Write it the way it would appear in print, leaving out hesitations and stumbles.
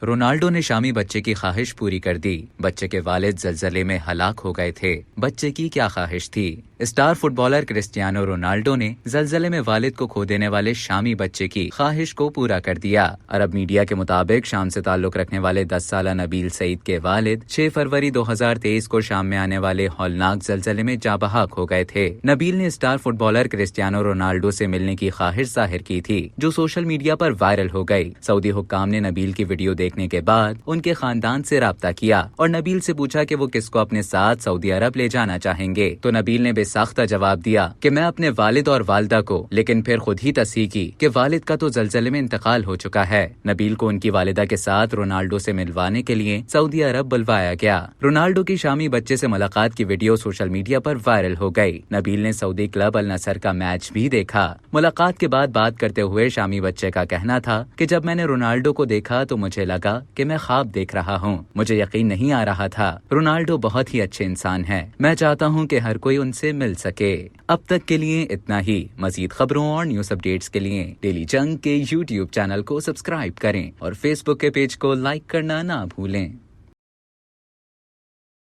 Ronaldo ने शामी बच्चे की ख्वाहिश पूरी कर दी। बच्चे के वालिद ज़लज़ले में हलाक हो गए थे। बच्चे की क्या ख्वाहिश थी? स्टार फुटबॉलर क्रिस्टियानो रोनाल्डो ने ज़लज़ले में वालिद को खो देने वाले शामी बच्चे की ख्वाहिश को पूरा कर दिया। अरब मीडिया के मुताबिक शाम से ताल्लुक रखने वाले 10 साला नबील सईद के वालिद 6 फरवरी 2023 को शाम में आने वाले हौलनाक ज़लज़ले में जाबहाक हो गए थे। नबील ने स्टार फुटबॉलर क्रिस्टियानो रोनाल्डो से मिलने की ख्वाहिश जाहिर की थी, जो सोशल मीडिया पर वायरल हो गई। सऊदी हुक्काम ने नबील की वीडियो देखने के बाद उनके खानदान से राब्ता किया और नबील से पूछा कि वो किसको अपने साथ सऊदी अरब ले जाना चाहेंगे। तो नबील ने बेसाख्ता जवाब दिया कि मैं अपने वालिद और वालदा को, लेकिन फिर खुद ही तस्दीक की कि वालिद का तो ज़लज़ले में इंतकाल हो चुका है। नबील को उनकी वालिदा के साथ रोनाल्डो से मिलवाने के लिए सऊदी अरब बुलवाया गया। रोनाल्डो की शामी बच्चे से मुलाकात की वीडियो सोशल मीडिया पर वायरल हो गई। नबील ने सऊदी क्लब अल नसर का मैच भी देखा। मुलाकात के बाद बात करते हुए शामी बच्चे का कहना था कि जब मैंने रोनाल्डो को देखा तो मुझे लगा कि मैं ख्वाब देख रहा हूँ। मुझे यकीन नहीं आ रहा था। रोनाल्डो बहुत ही अच्छे इंसान हैं। मैं चाहता हूँ कि हर कोई उनसे मिल सके। अब तक के लिए इतना ही। मजीद खबरों और न्यूज अपडेट्स के लिए डेली जंग के YouTube चैनल को सब्सक्राइब करें और Facebook के पेज को लाइक करना ना भूलें।